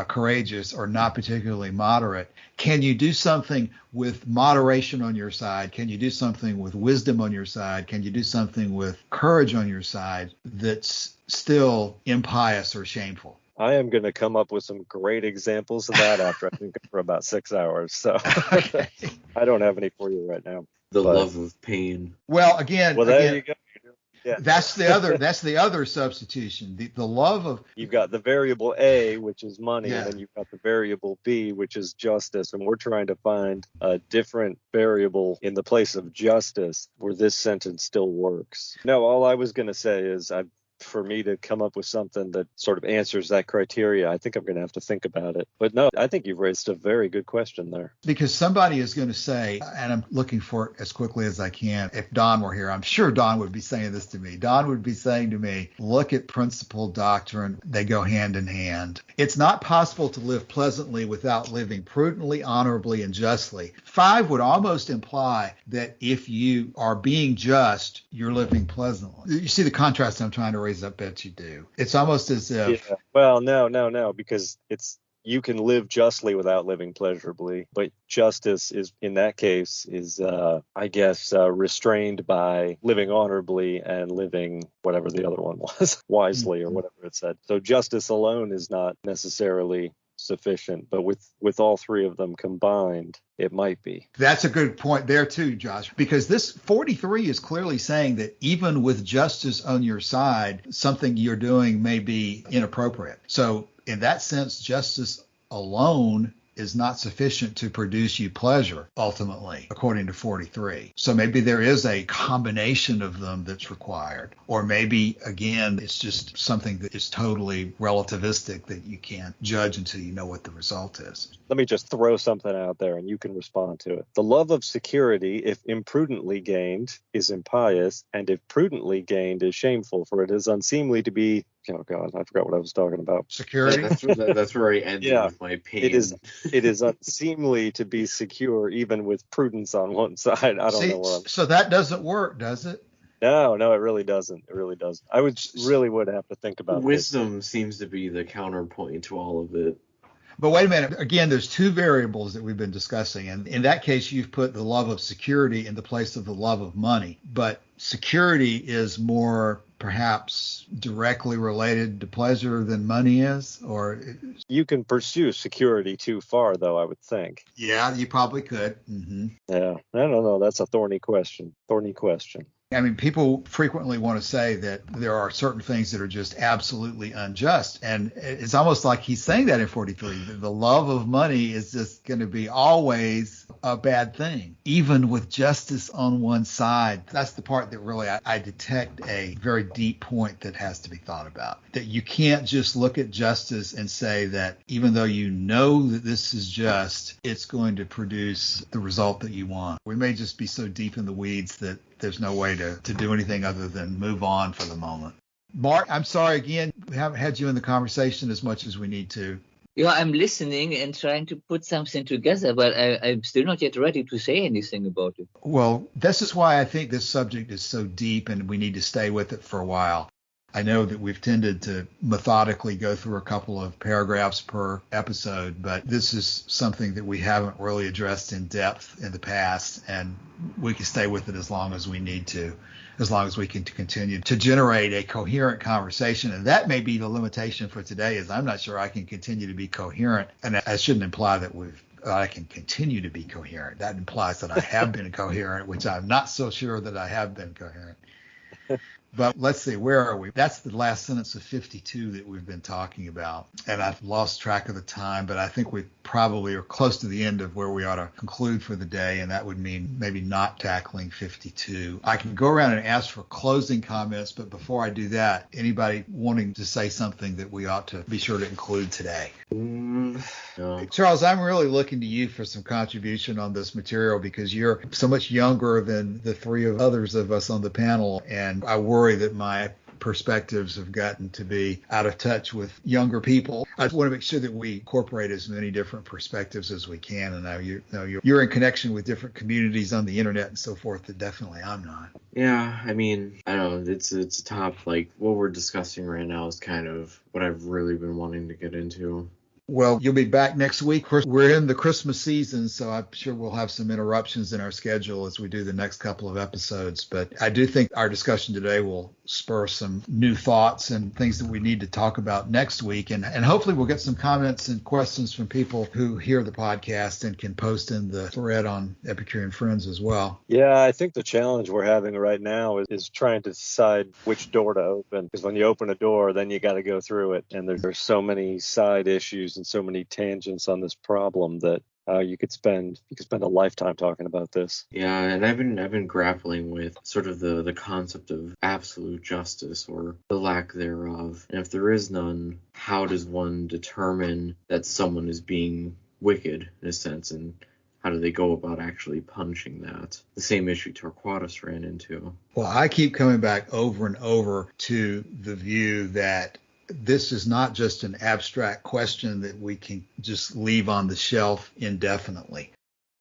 courageous or not particularly moderate? Can you do something with moderation on your side? Can you do something with wisdom on your side? Can you do something with courage on your side that's still impious or shameful? I am going to come up with some great examples of that after I think for about 6 hours. So Okay. I don't have any for you right now. Love of pain. Well, again, there you go. Yeah. That's the other substitution. The love of, you've got the variable A, which is money, and then you've got the variable B, which is justice. And we're trying to find a different variable in the place of justice where this sentence still works. No, all I was going to say is for me to come up with something that sort of answers that criteria, I think I'm going to have to think about it. But no, I think you've raised a very good question there. Because somebody is going to say, and I'm looking for it as quickly as I can. If Don were here, I'm sure Don would be saying this to me. Don would be saying to me, look at principle, doctrine. They go hand in hand. It's not possible to live pleasantly without living prudently, honorably, and justly. 5 would almost imply that if you are being just, you're living pleasantly. You see the contrast I'm trying to raise? I bet you do. It's almost as if... Yeah. Well, no, because you can live justly without living pleasurably, but justice is, in that case, is restrained by living honorably and living whatever the other one was, wisely or whatever it said. So justice alone is not necessarily sufficient, but with all three of them combined, it might be. That's a good point there too, Josh, because this 43 is clearly saying that even with justice on your side, something you're doing may be inappropriate. So in that sense, justice alone is not sufficient to produce you pleasure, ultimately, according to 43. So maybe there is a combination of them that's required. Or maybe, again, it's just something that is totally relativistic that you can't judge until you know what the result is. Let me just throw something out there and you can respond to it. The love of security, if imprudently gained, is impious, and if prudently gained, is shameful, for it is unseemly to be... Oh, God, I forgot what I was talking about. Security? That's where I ended with my pain. It is unseemly to be secure, even with prudence on one side. I don't know. So that doesn't work, does it? No, it really doesn't. It really doesn't. I would have to think about wisdom seems to be the counterpoint to all of it. But wait a minute. Again, there's 2 variables that we've been discussing. And in that case, you've put the love of security in the place of the love of money. But security is more perhaps directly related to pleasure than money is? Or you can pursue security too far, though, I would think. Yeah, you probably could. Mm-hmm. Yeah, I don't know. That's a thorny question. I mean, people frequently want to say that there are certain things that are just absolutely unjust. And it's almost like he's saying that in 43. The love of money is just going to be always a bad thing, even with justice on one side. That's the part that really I detect a very deep point that has to be thought about. That you can't just look at justice and say that even though you know that this is just, it's going to produce the result that you want. We may just be so deep in the weeds that there's no way to do anything other than move on for the moment. Mark, I'm sorry again, we haven't had you in the conversation as much as we need to. Yeah, I'm listening and trying to put something together, but I'm still not yet ready to say anything about it. Well, this is why I think this subject is so deep and we need to stay with it for a while. I know that we've tended to methodically go through a couple of paragraphs per episode, but this is something that we haven't really addressed in depth in the past, and we can stay with it as long as we need to, as long as we can continue to generate a coherent conversation. And that may be the limitation for today, is I'm not sure I can continue to be coherent. And that shouldn't imply that I can continue to be coherent. That implies that I have been coherent, which I'm not so sure that I have been coherent. But let's see, where are we? That's the last sentence of 52 that we've been talking about. And I've lost track of the time, but I think we probably are close to the end of where we ought to conclude for the day. And that would mean maybe not tackling 52. I can go around and ask for closing comments, but before I do that, anybody wanting to say something that we ought to be sure to include today? No. Charles, I'm really looking to you for some contribution on this material because you're so much younger than the three of others of us on the panel, and I worry that my perspectives have gotten to be out of touch with younger people. I want to make sure that we incorporate as many different perspectives as we can, and now you're in connection with different communities on the internet and so forth that definitely I'm not. Yeah, I mean, I don't know. It's a top, like, what we're discussing right now is kind of what I've really been wanting to get into. Well, you'll be back next week. Of course, we're in the Christmas season, so I'm sure we'll have some interruptions in our schedule as we do the next couple of episodes. But I do think our discussion today will spur some new thoughts and things that we need to talk about next week. And hopefully we'll get some comments and questions from people who hear the podcast and can post in the thread on Epicurean Friends as well. Yeah, I think the challenge we're having right now is trying to decide which door to open. Because when you open a door, then you got to go through it. And there's so many side issues and so many tangents on this problem that you could spend a lifetime talking about this. Yeah, and I've been grappling with sort of the concept of absolute justice or the lack thereof. And if there is none, how does one determine that someone is being wicked in a sense, and how do they go about actually punishing that? The same issue Torquatus ran into. Well, I keep coming back over and over to the view that this is not just an abstract question that we can just leave on the shelf indefinitely.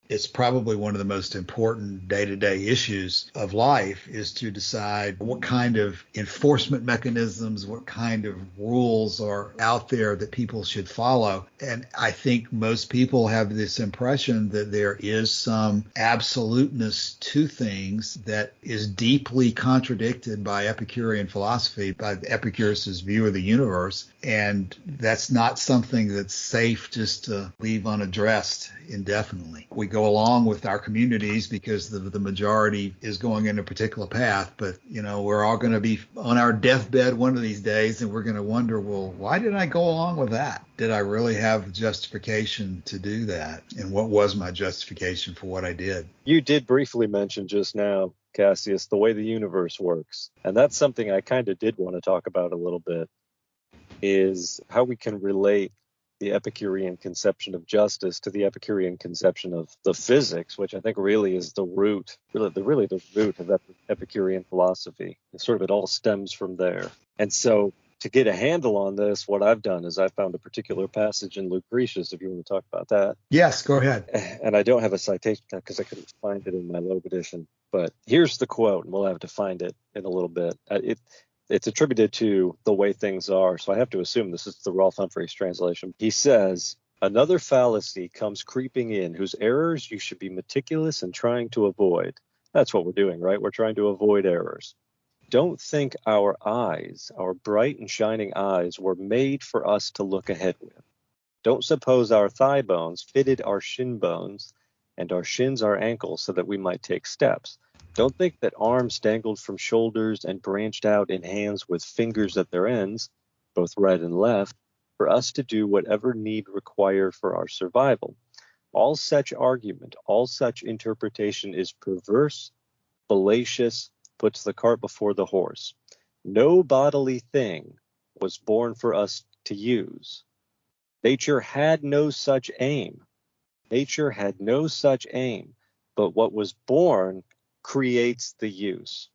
It's probably one of the most important day-to-day issues of life is to decide what kind of enforcement mechanisms, what kind of rules are out there that people should follow. And I think most people have this impression that there is some absoluteness to things that is deeply contradicted by Epicurean philosophy, by Epicurus' view of the universe. And that's not something that's safe just to leave unaddressed indefinitely. We go along with our communities because the majority is going in a particular path, but we're all going to be on our deathbed one of these days, and we're going to wonder, well, why did I go along with that? Did I really have justification to do that? And what was my justification for what I did? You did briefly mention just now, Cassius, the way the universe works, and that's something I kind of did want to talk about a little bit, is how we can relate the Epicurean conception of justice to the Epicurean conception of the physics, which I think really is the root, the root of Epicurean philosophy. It all stems from there. And so to get a handle on this, what I've done is I found a particular passage in Lucretius, if you want to talk about that. Yes, go ahead. And I don't have a citation because I couldn't find it in my Loeb edition. But here's the quote, and we'll have to find it in a little bit. It's attributed to The Way Things Are, so I have to assume this is the Rolf Humphreys translation. He says, "Another fallacy comes creeping in, whose errors you should be meticulous in trying to avoid." That's what we're doing, right? We're trying to avoid errors. Don't think our eyes, our bright and shining eyes, were made for us to look ahead with. Don't suppose our thigh bones fitted our shin bones, and our shins our ankles so that we might take steps. Don't think that arms dangled from shoulders and branched out in hands with fingers at their ends, both right and left, for us to do whatever need required for our survival. All such argument, all such interpretation is perverse, fallacious, puts the cart before the horse. No bodily thing was born for us to use. Nature had no such aim. Nature had no such aim, but what was born creates the use.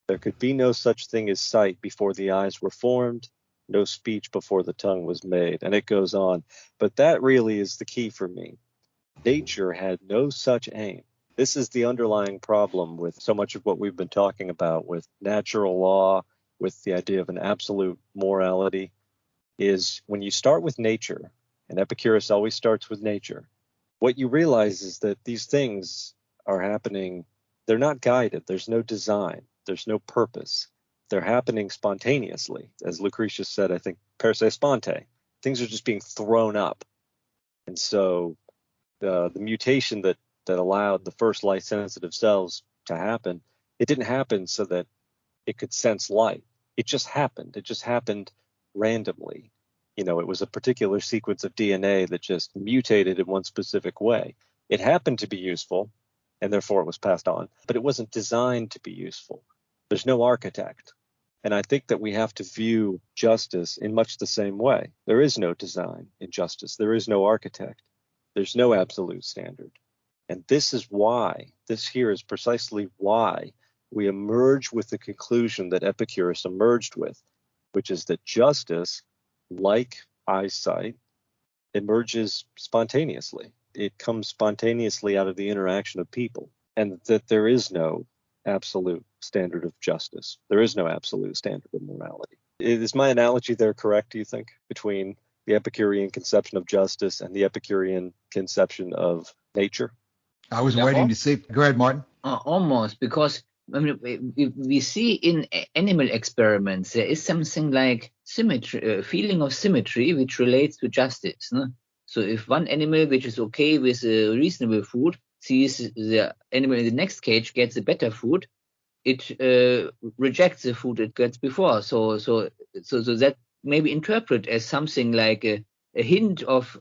There could be no such thing as sight before the eyes were formed, no speech before the tongue was made, and it goes on. But that really is the key for me. Nature had no such aim. This is the underlying problem with so much of what we've been talking about with natural law, with the idea of an absolute morality, is when you start with nature, and Epicurus always starts with nature, what you realize is that these things are happening. They're not guided. There's no design. There's no purpose. They're happening spontaneously. As Lucretius said, I think, per se sponte. Things are just being thrown up. And so the mutation that allowed the first light-sensitive cells to happen, it didn't happen so that It could sense light. It just happened. It just happened randomly. It was a particular sequence of DNA that just mutated in one specific way. It happened to be useful, and therefore it was passed on, but it wasn't designed to be useful. There's no architect. And I think that we have to view justice in much the same way. There is no design in justice. There is no architect. There's no absolute standard. And this is precisely why we emerge with the conclusion that Epicurus emerged with, which is that justice, like eyesight, emerges spontaneously. It comes spontaneously out of the interaction of people, and that there is no absolute standard of justice. There is no absolute standard of morality. Is my analogy there correct, do you think, between the Epicurean conception of justice and the Epicurean conception of nature? I was waiting to see. Go ahead, Martin. Almost, because we see in animal experiments there is something like symmetry, a feeling of symmetry which relates to justice. No? So if one animal which is okay with reasonable food sees the animal in the next cage gets a better food, it rejects the food it gets before. So that may be interpreted as something like a hint of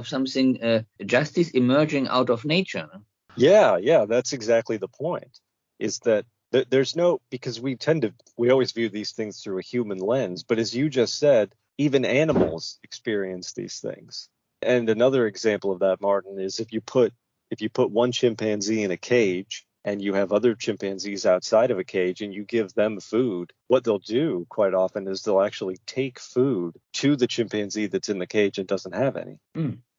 something justice emerging out of nature. Yeah, that's exactly the point. Is that there's no, because we always view these things through a human lens, but as you just said, even animals experience these things. And another example of that, Martin, is if you put one chimpanzee in a cage and you have other chimpanzees outside of a cage and you give them food, what they'll do quite often is they'll actually take food to the chimpanzee that's in the cage and doesn't have any.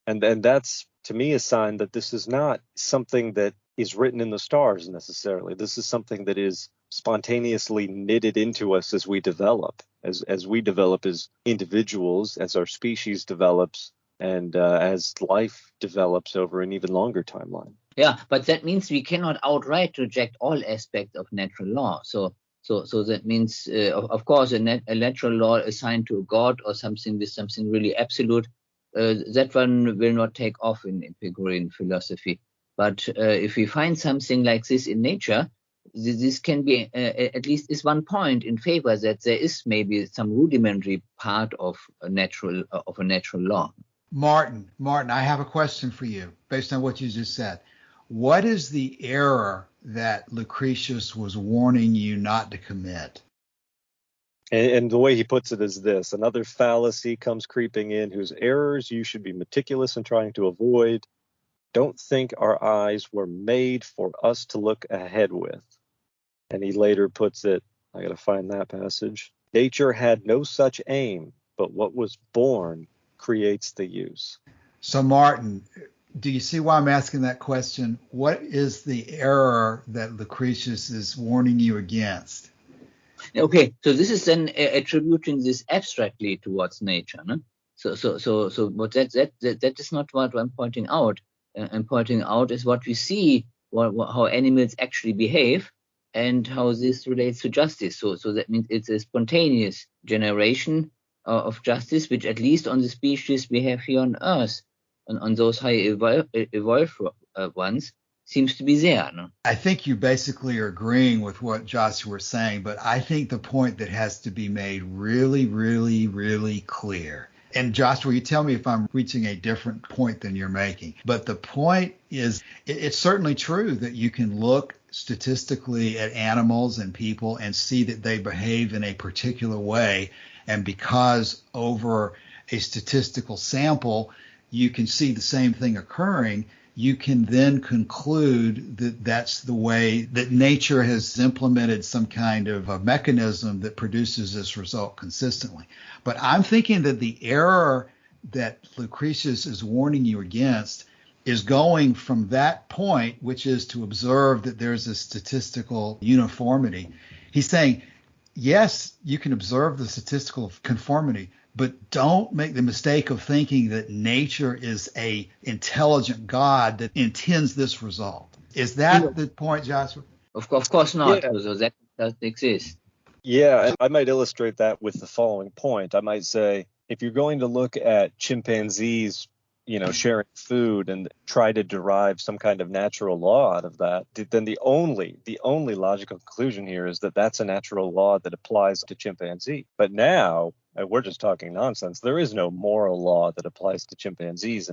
And that's, to me, a sign that this is not something that is written in the stars necessarily. This is something that is spontaneously knitted into us as we develop, as we develop as individuals, as our species develops, and as life develops over an even longer timeline. Yeah, but that means we cannot outright reject all aspects of natural law. So that means, of course, a natural law assigned to a god or something with something really absolute, that one will not take off in Epicurean philosophy. But if we find something like this in nature, this can be at least is one point in favor that there is maybe some rudimentary part of a natural law. Martin, I have a question for you based on what you just said. What is the error that Lucretius was warning you not to commit? And the way he puts it is this: another fallacy comes creeping in, whose errors you should be meticulous in trying to avoid. Don't think our eyes were made for us to look ahead with. And he later puts it, I got to find that passage. Nature had no such aim, but what was born creates the use. So, Martin, do you see why I'm asking that question? What is the error that Lucretius is warning you against? Okay, so this is then attributing this abstractly towards nature. No? So, but that is not what I'm pointing out. I'm pointing out is what we see, how animals actually behave, and how this relates to justice. So that means it's a spontaneous generation of justice, which at least on the species we have here on Earth, on those high evolved ones, seems to be there. No? I think you basically are agreeing with what Joshua was saying, but I think the point that has to be made really, really, really clear. And Joshua, you tell me if I'm reaching a different point than you're making. But the point is, it's certainly true that you can look statistically at animals and people and see that they behave in a particular way. And because over a statistical sample, you can see the same thing occurring, you can then conclude that that's the way that nature has implemented some kind of a mechanism that produces this result consistently. But I'm thinking that the error that Lucretius is warning you against is going from that point, which is to observe that there's a statistical uniformity. He's saying, yes, you can observe the statistical conformity, but don't make the mistake of thinking that nature is a intelligent God that intends this result. Is that the point, Joshua? Of course not. Yeah. So that doesn't exist. Yeah, and I might illustrate that with the following point. I might say, if you're going to look at chimpanzees sharing food and try to derive some kind of natural law out of that, then the only logical conclusion here is that that's a natural law that applies to chimpanzee. But now we're just talking nonsense. There is no moral law that applies to chimpanzees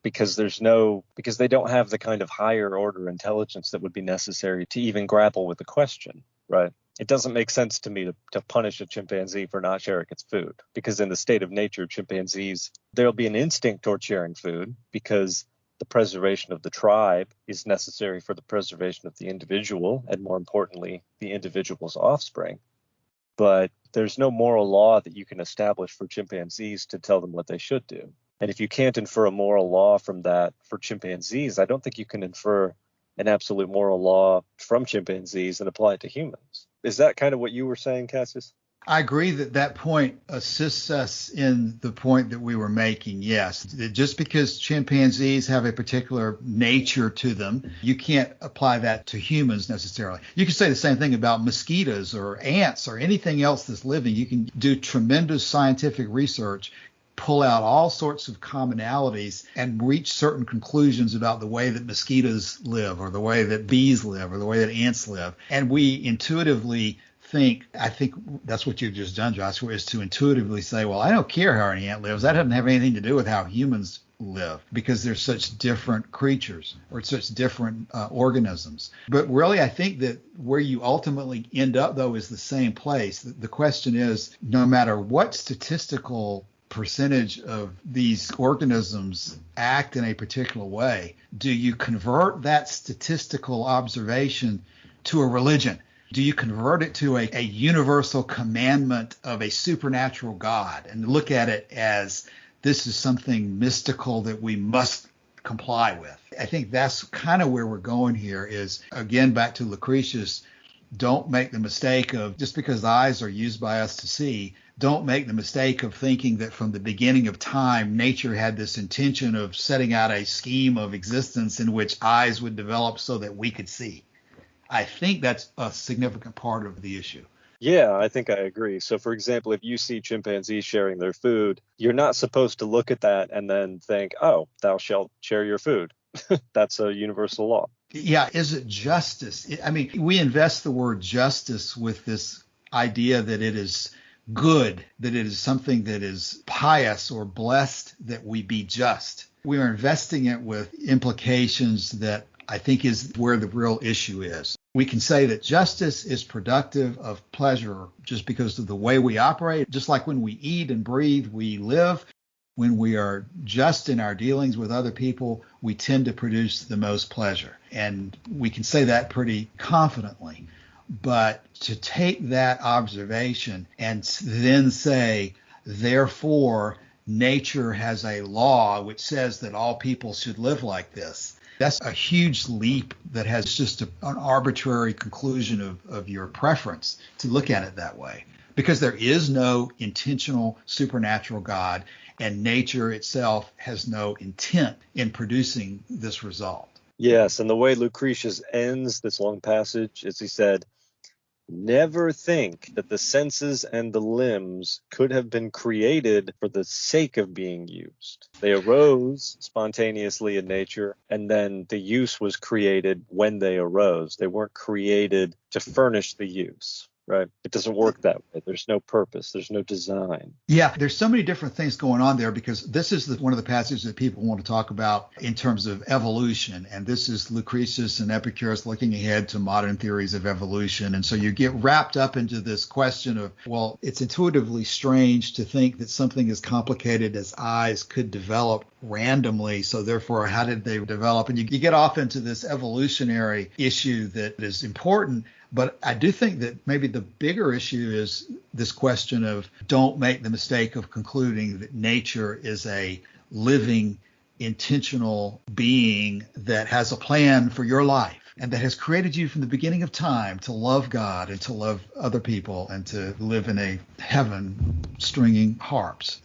because they don't have the kind of higher order intelligence that would be necessary to even grapple with the question, right? It doesn't make sense to me to punish a chimpanzee for not sharing its food, because in the state of nature, chimpanzees, there'll be an instinct toward sharing food because the preservation of the tribe is necessary for the preservation of the individual and, more importantly, the individual's offspring. But there's no moral law that you can establish for chimpanzees to tell them what they should do. And if you can't infer a moral law from that for chimpanzees, I don't think you can infer an absolute moral law from chimpanzees and apply it to humans. Is that kind of what you were saying, Cassius? I agree that point assists us in the point that we were making. Yes, just because chimpanzees have a particular nature to them, you can't apply that to humans necessarily. You can say the same thing about mosquitoes or ants or anything else that's living. You can do tremendous scientific research, pull out all sorts of commonalities and reach certain conclusions about the way that mosquitoes live or the way that bees live or the way that ants live. And we intuitively I think that's what you've just done, Joshua, is to intuitively say, well, I don't care how an ant lives. That doesn't have anything to do with how humans live because they're such different creatures or such different organisms. But really, I think that where you ultimately end up, though, is the same place. The question is, no matter what statistical percentage of these organisms act in a particular way, do you convert that statistical observation to a religion? Do you convert it to a universal commandment of a supernatural God and look at it as this is something mystical that we must comply with? I think that's kind of where we're going here is, again, back to Lucretius, don't make the mistake of, just because eyes are used by us to see, don't make the mistake of thinking that from the beginning of time, nature had this intention of setting out a scheme of existence in which eyes would develop so that we could see. I think that's a significant part of the issue. Yeah, I think I agree. So, for example, if you see chimpanzees sharing their food, you're not supposed to look at that and then think, oh, thou shalt share your food. That's a universal law. Yeah, is it justice? I mean, we invest the word justice with this idea that it is good, that it is something that is pious or blessed, that we be just. We are investing it with implications that I think is where the real issue is. We can say that justice is productive of pleasure just because of the way we operate. Just like when we eat and breathe, we live. When we are just in our dealings with other people, we tend to produce the most pleasure. And we can say that pretty confidently. But to take that observation and then say, therefore, nature has a law which says that all people should live like this, that's a huge leap that has just an arbitrary conclusion of your preference to look at it that way. Because there is no intentional supernatural God, and nature itself has no intent in producing this result. Yes, and the way Lucretius ends this long passage is he said, never think that the senses and the limbs could have been created for the sake of being used. They arose spontaneously in nature, and then the use was created when they arose. They weren't created to furnish the use. Right. It doesn't work that way. There's no purpose. There's no design. Yeah, there's so many different things going on there because this is one of the passages that people want to talk about in terms of evolution. And this is Lucretius and Epicurus looking ahead to modern theories of evolution. And so you get wrapped up into this question of, well, it's intuitively strange to think that something as complicated as eyes could develop randomly. So therefore, how did they develop? And you get off into this evolutionary issue that is important. But I do think that maybe the bigger issue is this question of don't make the mistake of concluding that nature is a living, intentional being that has a plan for your life and that has created you from the beginning of time to love God and to love other people and to live in a heaven stringing harps.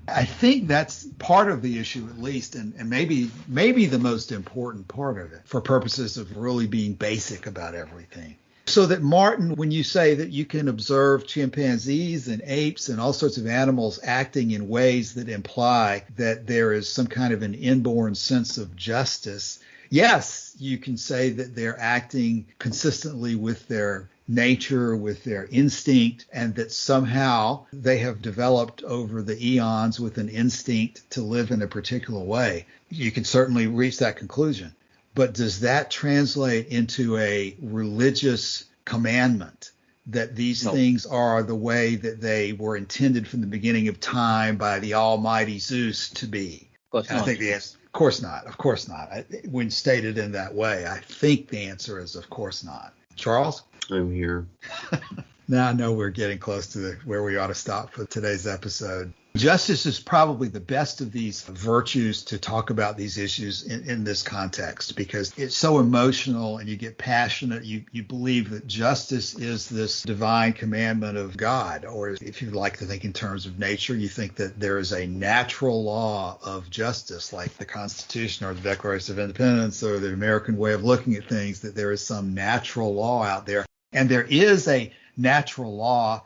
I think that's part of the issue, at least, and maybe the most important part of it for purposes of really being basic about everything. So that, Martin, when you say that you can observe chimpanzees and apes and all sorts of animals acting in ways that imply that there is some kind of an inborn sense of justice, yes, you can say that they're acting consistently with their nature, with their instinct, and that somehow they have developed over the eons with an instinct to live in a particular way. You can certainly reach that conclusion. But does that translate into a religious commandment that these things are the way that they were intended from the beginning of time by the almighty Zeus to be? I think the answer, of course not. Of course not. When stated in that way, I think the answer is of course not. Charles? I'm here. Now I know we're getting close to where we ought to stop for today's episode. Justice is probably the best of these virtues to talk about these issues in this context, because it's so emotional and you get passionate. You believe that justice is this divine commandment of God, or if you like to think in terms of nature, you think that there is a natural law of justice, like the Constitution or the Declaration of Independence or the American way of looking at things, that there is some natural law out there. And there is a natural law.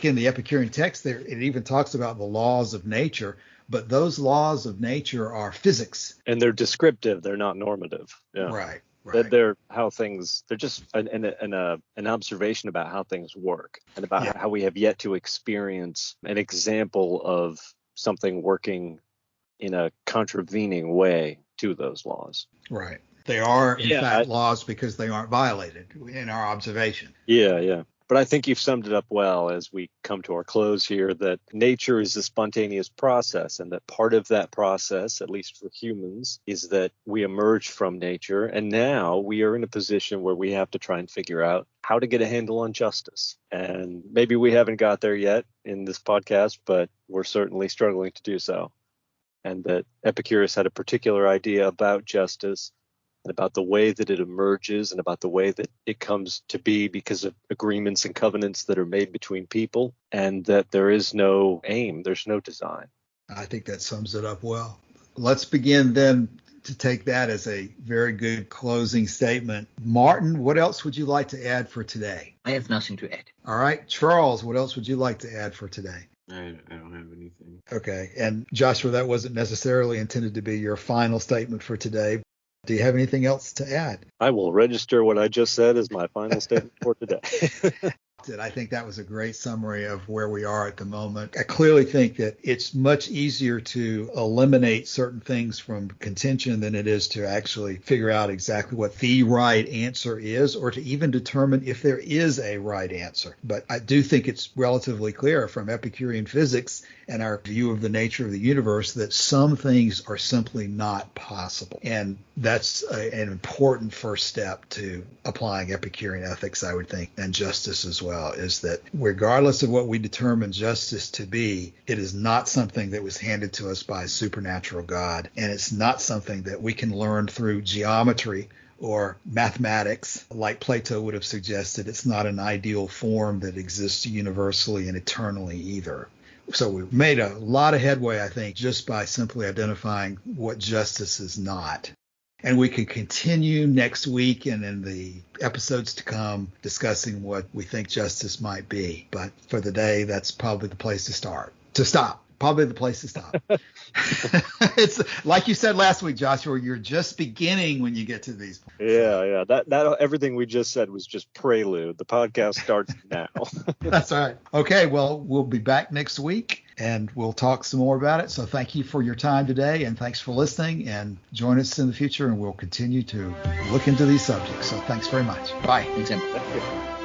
In the Epicurean text there, it even talks about the laws of nature, but those laws of nature are physics. And they're descriptive. They're not normative. Yeah. Right. They're how things, they're just an observation about how things work and about how we have yet to experience an example of something working in a contravening way to those laws. Right. They are, in fact, laws because they aren't violated in our observation. Yeah. But I think you've summed it up well as we come to our close here, that nature is a spontaneous process, and that part of that process, at least for humans, is that we emerge from nature. And now we are in a position where we have to try and figure out how to get a handle on justice. And maybe we haven't got there yet in this podcast, but we're certainly struggling to do so. And that Epicurus had a particular idea about justice, and about the way that it emerges, and about the way that it comes to be because of agreements and covenants that are made between people, and that there is no aim, there's no design. I think that sums it up well. Let's begin then to take that as a very good closing statement. Martin, what else would you like to add for today? I have nothing to add. All right. Charles, what else would you like to add for today? I don't have anything. Okay. And Joshua, that wasn't necessarily intended to be your final statement for today. Do you have anything else to add? I will register what I just said as my final statement for today. I think that was a great summary of where we are at the moment. I clearly think that it's much easier to eliminate certain things from contention than it is to actually figure out exactly what the right answer is, or to even determine if there is a right answer. But I do think it's relatively clear from Epicurean physics and our view of the nature of the universe that some things are simply not possible. And that's an important first step to applying Epicurean ethics, I would think, and justice as well, is that regardless of what we determine justice to be, it is not something that was handed to us by a supernatural God. And it's not something that we can learn through geometry or mathematics, like Plato would have suggested. It's not an ideal form that exists universally and eternally either. So we've made a lot of headway, I think, just by simply identifying what justice is not. And we can continue next week and in the episodes to come discussing what we think justice might be. But for the day, that's probably the place to start. To stop. Probably the place to stop. It's like you said last week, Joshua, you're just beginning when you get to these points. Yeah. That everything we just said was just prelude. The podcast starts now. That's right. Okay, well, we'll be back next week and we'll talk some more about it. So thank you for your time today, and thanks for listening, and join us in the future and we'll continue to look into these subjects. So thanks very much. Bye. Thank you.